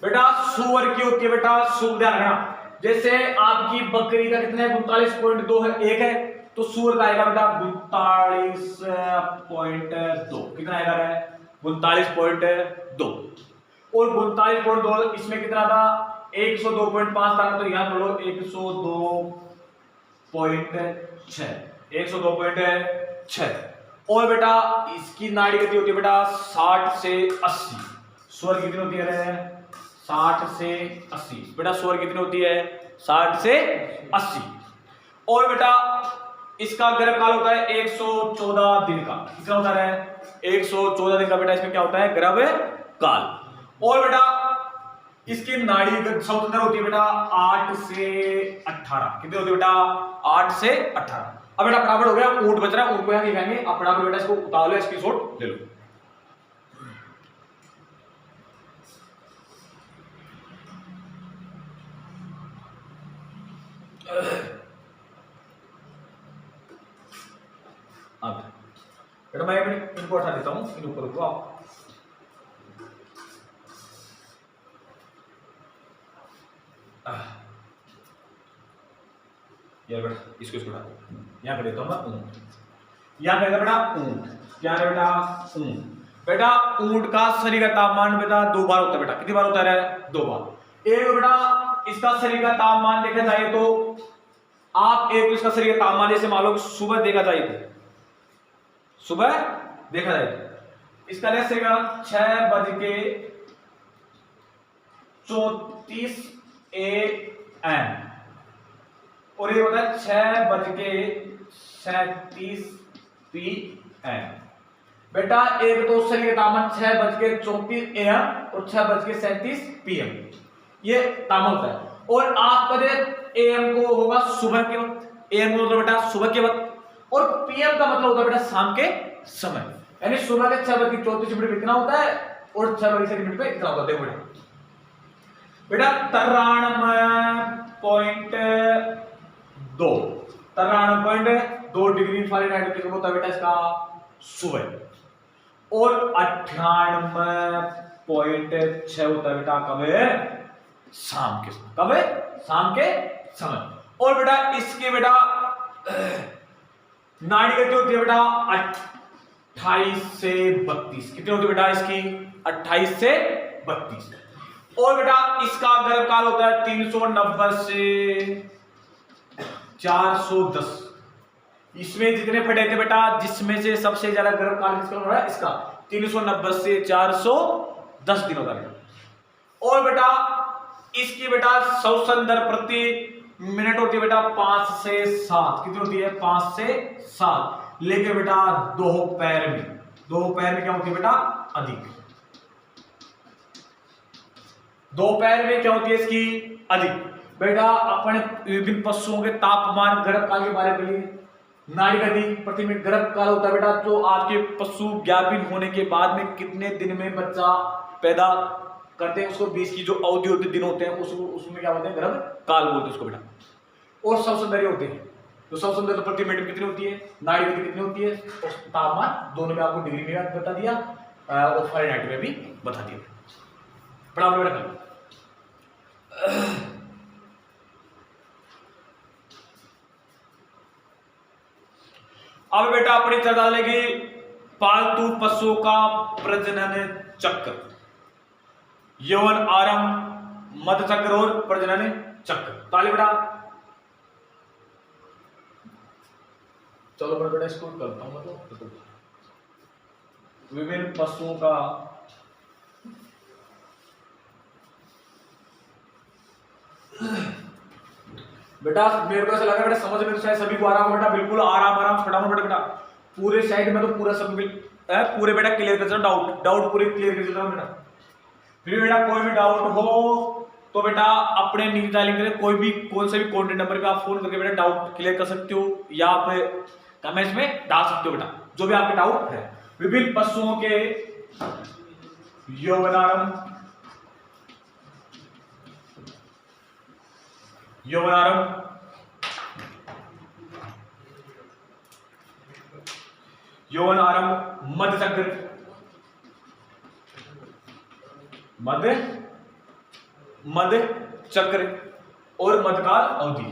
बेटा सुअर की होती है बेटा, ध्यान रखना, जैसे आपकी बकरी का कितना है 42.2 है, 1 है, तो सुअर का आएगा बेटा 42.2। कितना आएगा रे, 42.2। और 42.2 इसमें कितना था, 102.5 था, तो यहां बोलो 102.6, 102.6। और बेटा इसकी नाड़ी गति होती है बेटा 60 से 80। स्वर कितनी होती है, 60 से 80 बेटा, स्वर कितनी होती है 60 से 80। और बेटा इसका गर्भकाल होता है 114 दिन का। कितना होता है, 114 दिन का बेटा इसमें क्या होता है, गर्भकाल। और बेटा इसकी नाड़ी श्वसन दर होती है बेटा 8 से 18। कितनी होती है बेटा, 8 से 18। अब बेटा फटाफट हो गया, ऊंट बच रहा है, ऊंट को यहां लिखाएंगे, आप फटाफट बेटा इसको उतार लो, स्क्रीनशॉट ले लो। अब बेटा मैं इनको हटा देता हूं, इन ऊपर रुको आप। यार बेटा इसको हटा दो, यहां कर देता हूं मैं ऊंट, यहां करेगा बेटा ऊंट, क्या है बेटा ऊंट। बेटा ऊंट का शरीर का तापमान बेटा 2 बार होता है बेटा, कितनी बार होता है, 2 बार। एक बेटा इसका शरीर का तापमान देखा जाए तो आप एक इसका शरीर का तापमान जैसे मान लो सुबह देखा जाए तो, सुबह देखा जाए तो इसका रहेगा 6:34 AM, और ये होता है 6:37 PM। बेटा एक तो शरीर का तापमान 6:34 AM और 6:37 PM, ये तापमान होता है। और आपका AM को होगा सुबह के वक्त, AM को मतलब बेटा सुबह के वक्त, और PM का मतलब होता है बेटा शाम के समय, यानी सुबह के 6:34 पे इतना होता है और 6:37 पे इतना होता है। देखो बेटा 93.2 डिग्री फ़ारेनहाइट कितना होता है बेटा इसका सुबह, और 98.6 होता है बेटा कब, शाम के समय। कब, शाम के समय। और बेटा इसके बेटा नाड़ी गति होती है बेटा 28 से 32। कितनी होती है बेटा इसकी, 28 से 32। और बेटा इसका गर्भकाल होता है 390 से 410। इसमें जितने फटे थे बेटा, जिसमें से सबसे ज्यादा गर्भकाल किसका हो रहा है, इसका 390 से 410 दिनों का बेटा। और बेटा इसकी बेटा श्वसन दर प्रति मिनट होती है बेटा 5 से 7। कितनी होती है, 5 से 7। लेकिन बेटा दोपहर में क्या होती है बेटा, अधिक। दोपहर में क्या होती है इसकी, अधिक। बेटा अपने विभिन्न पशुओं के तापमान गर्भकाल के बारे में, नाड़ी गति प्रति मिनट गर्भकाल होता है बेटा जो आपके पशु ज्ञापित होने के बाद में कितने दिन में बच्चा पैदा करते हैं, उसको 20 की जो अवधि होती है, दिन होते हैं, उसमें क्या होते हैं, गर्भकाल बोलते हैं उसको बेटा। और श्वसन दर होते हैं, तो सबसे सुंदर तो प्रति मिनट कितनी होती है, नाड़ी गति कितनी होती है, और तापमान दोनों में आपको डिग्री में बता दिया और फ़ारेनहाइट में भी बता दिया। फटाफट बेटा अब बेटा अपनी चर्चा लेगी पालतू पशुओं का प्रजनन चक्र, यौवन आरंभ, मध्य चक्र और प्रजनन चक्र। ताली बेटा। चलो बेटा इसको करता हूं मतलब विभिन्न पशुओं का बेटा, मेरे को ऐसा लगा बेटा समझ में तो शायद सभी को आ रहा होगा बेटा, बिल्कुल आराम आराम फटाफट बेटा पूरे साइड में तो पूरा सब पूरे बेटा क्लियर कर चलो, डाउट पूरे क्लियर कर चलो बेटा। फिर बेटा कोई भी डाउट हो तो बेटा अपने नीचे डालिंग करें, कोई भी कौन सा भी कॉन्टेक्ट नंबर पे आप फोन करके बेटा डाउट क्लियर कर सकते हो या आप कमेंट्स में डाल सकते हो बेटा जो भी आपके डाउट है। विभिन्न पशुओं के यौवनारंभ, यौवन आरंभ, मध्य चक्र, मध्य चक्र और मध्यकाल अवधि,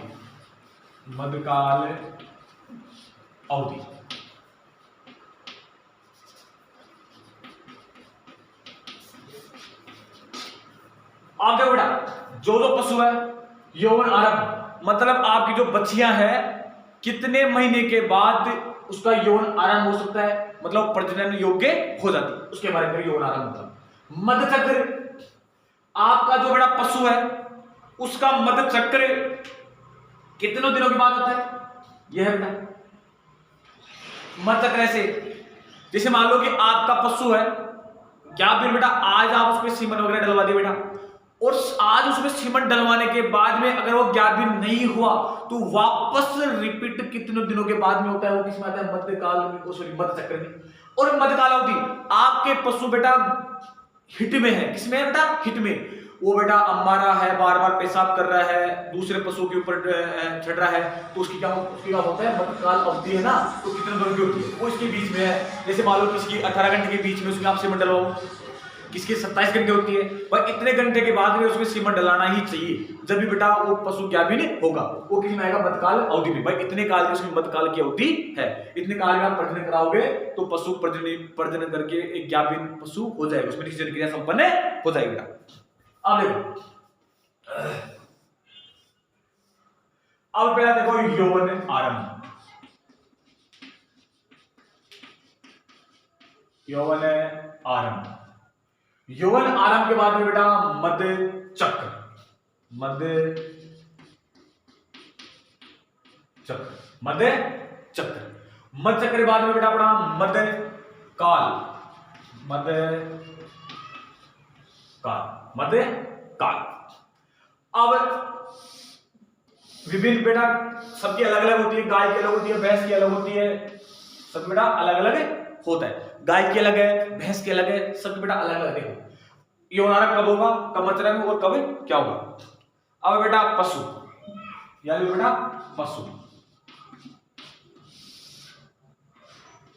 मध्यकाल अवधि। आप देखो बेटा जो पशु है यौवन आरंभ मतलब आपकी जो बच्चियां है कितने महीने के बाद उसका यौवन आरंभ हो सकता है, मतलब प्रजनन योग्य हो जाती है, उसके बारे में यौवन आरंभ मतलब। मध्य चक्र आपका जो बड़ा पशु है उसका मध्य चक्र कितनों दिनों के बाद होता है, यह है बेटा मध्य चक्र। ऐसे जैसे मान लो कि आपका पशु है, क्या फिर बेटा आज आप उसमें सीमन वगैरह डलवा दिए बेटा, और आज उसमें सीमन डलवाने के बाद में अगर वो 11 दिन नहीं हुआ तो वापस रिपीट कितने दिनों के बाद में होता है, वो किसमें आता है, मध्यकाल में, सॉरी मध्य चक्र में। और मध्यकाल अवधि आपके पशु बेटा हिट में है, किसमें है बेटा, हिट में। वो बेटा अम्मा रहा है, बार बार पेशाब कर रहा है, दूसरे पशु के ऊपर चढ़ रहा है, तो उसकी क्या होता है, मध्यकाल अवधि है ना, तो कितने दिनों की होती है, वो इसके बीच में है। जैसे मान लो किसकी 18 घंटे के बीच में उसमें आप सीमन डलवाओ, किसकी 27 घंटे होती है, भाई इतने घंटे के बाद में उसमें सीमन डलाना ही चाहिए, जब भी बेटा वो पशु क्या भी नहीं होगा, वो किस में आएगा, मध्यकाल अवधि में। भाई इतने काल की उसमें मध्यकाल की अवधि है, इतने काल में आप प्रजनन कराओगे तो पशु प्रजनन करके एक 11 दिन पशु हो जाएगा, उसमें निषेचन क्रिया संपन्न हो जाएगी बेटा। अब देखो अब पहला देखो यौवन आरंभ, यौवन आरंभ, यौवन आरंभ के बाद में बेटा मध्य चक्र, मध्य चक्र, मध्य चक्र, मध्य चक्र के बाद में बेटा अपना मध्य काल, मध्य काल, मध्य काल। अब विभिन्न बेटा सबकी अलग अलग होती है, गाय की अलग होती है, भैंस की अलग होती है, सब बेटा अलग अलग होता है, गाय की अलग है, भैंस की अलग है, सब बेटा अलग अलग है। यौवन आरंभ कब होगा, कब मध्य चक्र और कब क्या होगा। अब बेटा पशु, यानी बेटा पशु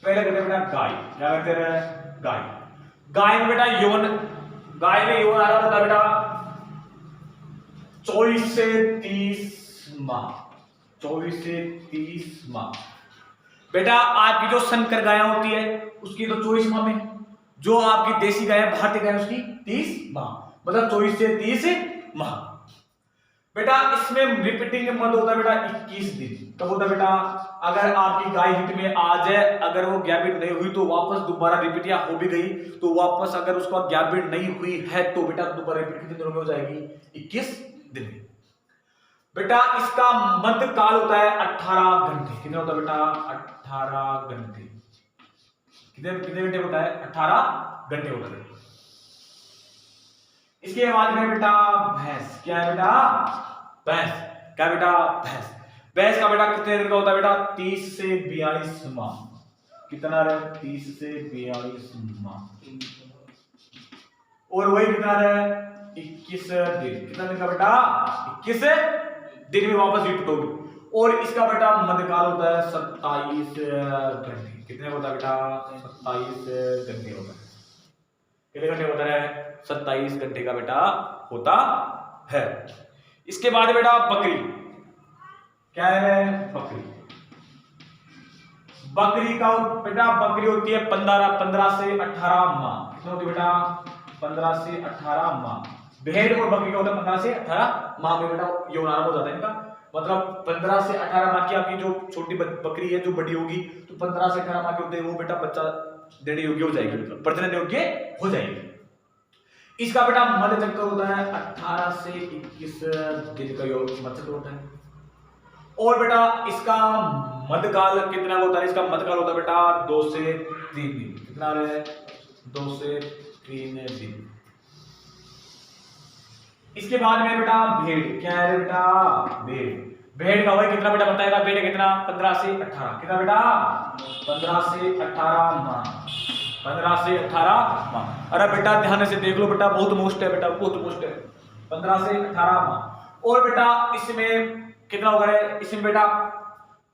पहले करते बेटा गाय, क्या करते हैं, गाय। गाय में बेटा गाय में यौवन आरंभ होता है बेटा 24 से 30 माह, 24 से 30 माह। बेटा आपकी जो संकर गाय होती है उसकी तो 24 माह में, जो आपकी देसी गाय भारतीय गाय उसकी 30 माह, मतलब 24 से 30 माह। बेटा इसमें रिपीटिंग मत होता है बेटा 21 दिन। कब होता है बेटा, अगर आपकी गाय हिट में आ जाए, अगर वो गैबिट नहीं हुई तो वापस दोबारा रिपीट, या हो भी गई तो वापस अगर उसका गैबिट नहीं हुई है तो बेटा दोबारा रिपीट कितने दिनों में हो जाएगी, 21 दिन में। बेटा इसका मध्य काल होता है 18 घंटे। कितने होता है बेटा, 18 घंटे। कितने घंटे होता है, 18 घंटे होता है। इसके बाद में बेटा भैंस, क्या है बेटा, भैंस, क्या बेटा, भैंस। भैंस का बेटा कितने दिन का होता है बेटा, 30 से 42 माह। कितना रहे, 30 से 42 माह। और वही कितना रहे, 21 दिन। कितना दिन का बेटा, 21 दिन में वापस रिपीट होगी। और इसका बेटा मध्यकाल होता है 27 घंटे। कितने होता है बेटा? 27 घंटे होता है। कितने घंटे होता है? 27 घंटे का बेटा होता है। इसके बाद बेटा बकरी, क्या है? बकरी। बकरी का बेटा बकरी होती है 15 से 18 माह। कितने होती है बेटा? 15 से 18 माह। भेड़ और बकरी का होता है 15 से 18 माह में बेटा यौन आरंभ हो जाता है इनका। मतलब 15 से 18 माह की आपकी जो छोटी बकरी है जो बड़ी होगी तो 15 से 18 माह के होते हैं वो बेटा बच्चा देने योग्य हो जाएगी, मतलब प्रजनन योग्य हो जाएगी। इसका बेटा मध्य चक्र होता है 18 से 21 दिन का मध्य चक्र होता है। और बेटा इसका मध्यकाल कितना होता है? इसका मध्यकाल होता है बेटा 2 से 3 दिन। कितना है? 2 से 3 दिन। इसके बाद में बेटा भेड़, क्या है बेटा? भेड़ का वही कितना बेटा बताएगा? भेड़ कितना? 15 से 18। कितना बेटा? 15 से 18 माह। 15 से 18 माह। अरे बेटा ध्यान से देख लो बेटा, बहुत मोस्ट है बेटा, बहुत मोस्ट है। 15 से 18 माह। और बेटा इसमें कितना होगा? इसमें बेटा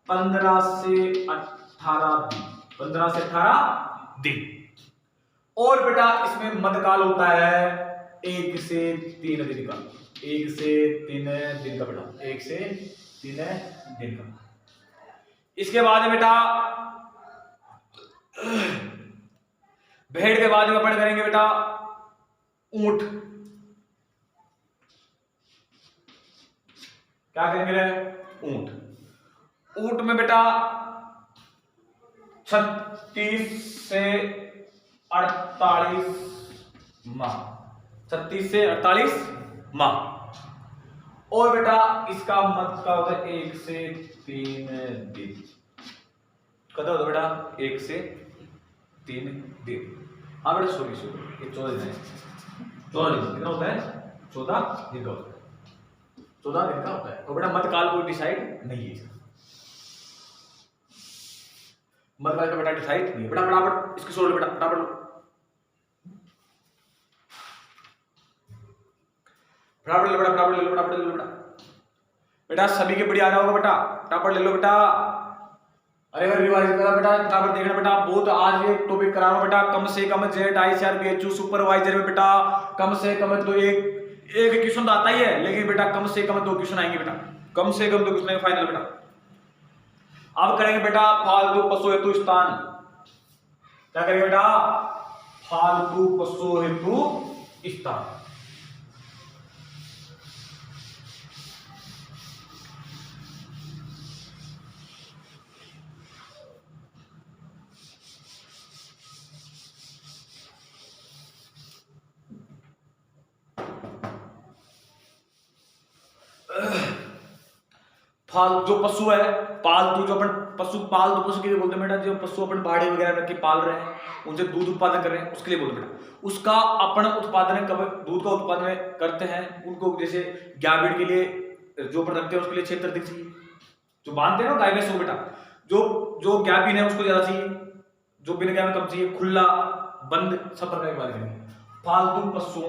15 से 18 दिन। 15 से 18 दिन। और बेटा इसमें मध्यकाल होता है 1 से 3 दिन का। 1 से 3 दिन का बेटा, 1 से 3 दिन का। इसके बाद में बेटा भेड़ के बाद में अपन करेंगे बेटा ऊंट। क्या करेंगे? ऊंट। ऊंट में बेटा 36 से 48 माह। 36 से 48 माह। और बेटा इसका मत का होता है 1 से 3 दिन। कदा होता बेटा? 1 से 3 दिन। हाँ बेटा सॉरी ये 14 दिन है। 14 दिन कितना होता है? 14 दिन का होता है। 14 दिन का होता है। तो बेटा मध्यकाल को डिसाइड नहीं है। मध्यकाल का बेटा डिसाइड नहीं है। बेटा फटाफट इसकी सोच लो बेटा, फटाफट फटाफट ले बेटा, फटाफट ले लो बेटा, फटाफट ले लो बेटा। बेटा सभी के बढ़िया आ रहा होगा बेटा, फटाफट ले लो बेटा। अरे रिवाइज करा बेटा, फटाफट देखना बेटा। बहुत आज ये टॉपिक करा रहा हूं बेटा। कम से कम जेड आईसीआर बीएचयू सुपरवाइजर में बेटा कम से कम तो एक क्वेश्चन तो आता ही है, लेकिन बेटा कम से कम 2 क्वेश्चन आएंगे बेटा। कम से कम 2 क्वेश्चन आएंगे फाइनल बेटा। अब करेंगे बेटा फालतू पशु हेतु स्थान। क्या करेंगे बेटा? फालतू पशु हेतु स्थान। फालतू जो पशु है, पालतू जो अपन पशु पालतू पशु के लिए बोलते हैं बेटा। जो पशु अपन बाड़े वगैरह रख के पाल रहे हैं, उनसे दूध उत्पादन कर रहे हैं, उसके लिए बोलते हैं बेटा। उसका अपन उत्पादन दूध का उत्पादन करते हैं, उनको जैसे गाय के लिए जो अपन रखते हैं उसके लिए क्षेत्र अधिक चाहिए। जो बांधते हैं ना गाय भैंस को बेटा, जो गाय है उसको ज्यादा चाहिए, जो बिना गाय में कम चाहिए। खुला बंद सब प्रकार के बारे में फालतू पशु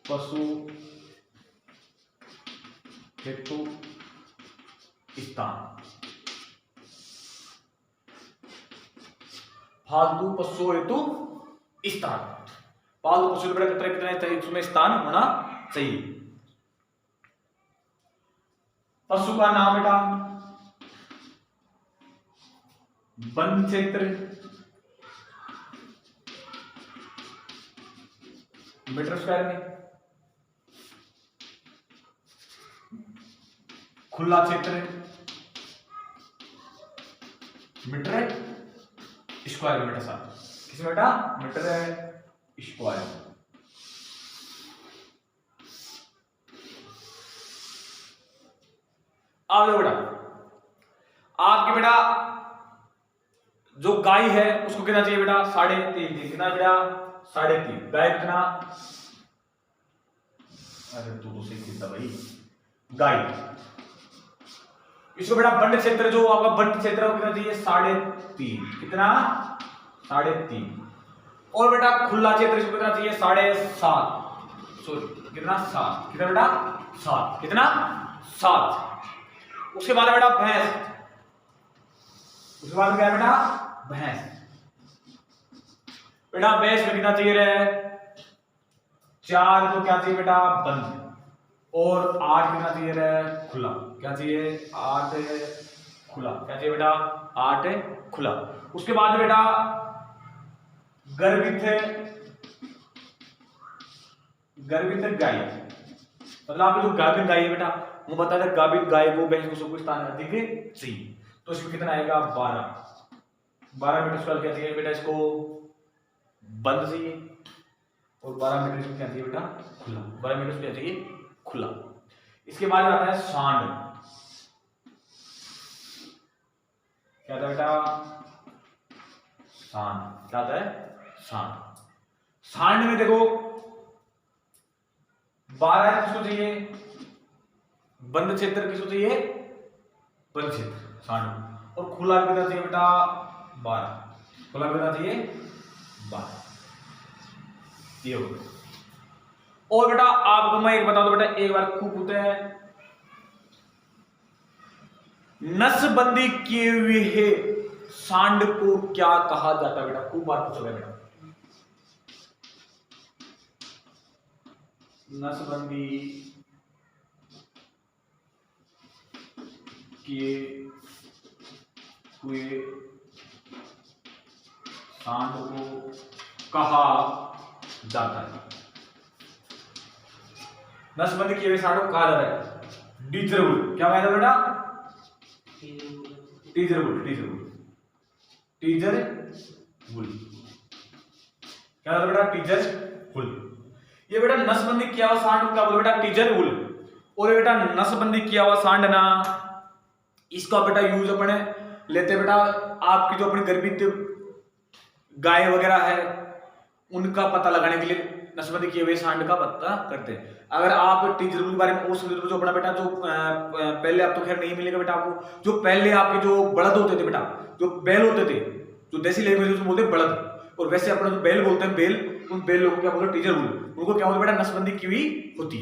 पशु हेतु स्थान। फालतू पशु हेतु स्थान। पालतू पशु कितने इसमें स्थान होना चाहिए। पशु का नाम बेटा वन क्षेत्र, मीटर स्क्वायर में। खुला क्षेत्र मीटर स्क्वायर में बेटा साहब। किसमें बेटा? Meter square. अब देखो बेटा, आपके बेटा जो गाय है उसको कितना चाहिए बेटा? 3.5 दिन। कितना बेटा? 3.5। गाय कितना? अरे तू तो सही कितना भाई। गाय इसको बेटा बंद क्षेत्र जो आपका बंद क्षेत्र है वो कितना चाहिए? 3.5। कितना? 3.5। और बेटा खुला क्षेत्र इसको कितना चाहिए 7.5, सॉरी कितना 7, कितना बेटा 7, कितना 7। उसके बाद बेटा भैंस, उसके बाद क्या है बेटा भैंस। बेटा भैंस में कितना चाहिए रहे 4, तो क्या चाहिए बेटा बंद, और 8 कितना चाहिए रहे खुला, क्या चाहिए 8 खुला, क्या चाहिए बेटा 8 खुला। उसके बाद बेटा गर्भित गाय, मतलब आपने जो गाभिन गाय है बेटा वो बता दे गाभिन गाय को भैंस को सबको स्थान अधिक चाहिए, तो इसमें कितना आएगा 12 मीटर स्क्वायर क्या चाहिए बेटा इसको बंद चाहिए, और 12 मीटर इसको क्या चाहिए बेटा खुला, 12 मीटर क्या चाहिए खुला। इसके बाद आता है सांड, क्या आता है बेटा सांड, क्या आता है सांड। सांड में देखो 12 किसको चाहिए बंद क्षेत्र, किसको चाहिए बंद क्षेत्र सांड, और खुला कितना चाहिए बेटा 12, खुला कितना चाहिए 12, ये हो गया। और बेटा आपको मैं एक बता दो बेटा, एक बार खूब होते हैं नसबंदी किए हुए है सांड को क्या कहा जाता है बेटा, खूब बात पूछोगे बेटा। नसबंदी किए हुए सांड को कहा जाता है, नसबंदी किए हुए सांड को कहा जाता है टीजर वुल, क्या कहा जाता है बेटा टीजर वुल, टीजर वुल, क्या होता है बेटा टीजर वुल। ये बेटा नसबंदी किया हुआ सांड क्या बोले बेटा टीजर वुल। और ये बेटा नसबंदी किया हुआ सांड ना इसका बेटा यूज अपने लेते बेटा आपकी जो अपनी गर्भित गाय वगैरह है उनका पता लगाने के लिए नसबंदी किए हुए सांड का पता करते हैं। अगर आप टीजर वुल के बारे में और समझो जो अपना बेटा जो पहले आप तो खैर नहीं मिलेगा बेटा आपको, जो पहले आपके जो बड़द होते थे बेटा, जो बैल होते थे, जो देसी लैंग्वेज में बोलते हैं बड़द, और वैसे अपना जो बैल बोलते हैं बेल, उन बेल लोगों को क्या बोलते हैं टीजर वुल, उनको क्या बोलते हैं बेटा नसबंदी की हुई होती।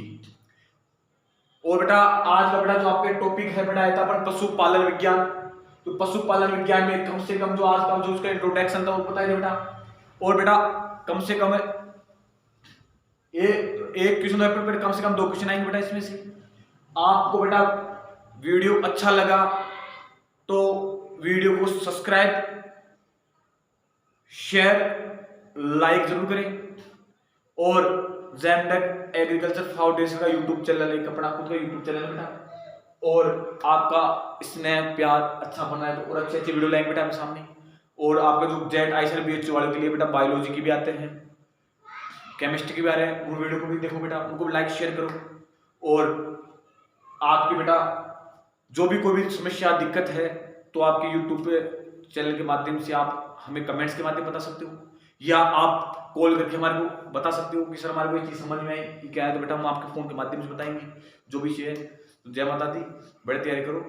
और बेटा आज का बेटा जो आपके टॉपिक है बेटा था अपन पशुपालन विज्ञान, तो पशुपालन विज्ञान में कम से कम जो आज का जो उसका इंट्रोडक्शन था वो पता है बेटा। और बेटा कम से कम एक क्वेश्चन पेपर पर कम से कम 2 क्वेश्चन आएंगे बेटा इसमें से। आपको बेटा वीडियो अच्छा लगा तो वीडियो को सब्सक्राइब शेयर लाइक जरूर करें, और जैमडेक एग्रीकल्चर फाउंडेशन का यूट्यूब चैनल एक अपना खुद का यूट्यूब चैनल है बेटा, और आपका स्नेह प्यार अच्छा बना है तो और अच्छे अच्छे वीडियो लाएंगे बेटा आपके सामने। और आपका जो जेट आईसीआर बीएचयू वालों के लिए बेटा बायोलॉजी की भी आते हैं, केमिस्ट्री की भी आ रहे हैं, उन वीडियो को भी देखो बेटा, उनको भी लाइक शेयर करो। और आपकी बेटा जो भी कोई भी समस्या दिक्कत है तो आपके यूट्यूब पे चैनल के माध्यम से आप हमें कमेंट्स के माध्यम बता सकते हो, या आप कॉल करके हमारे को बता सकते हो कि सर हमारे को ये चीज़ समझ में आई कि क्या है, तो बेटा हम आपके फ़ोन के माध्यम से बताएंगे जो भी चीज़ है। तो जय माता दी, बड़े तैयारी करो।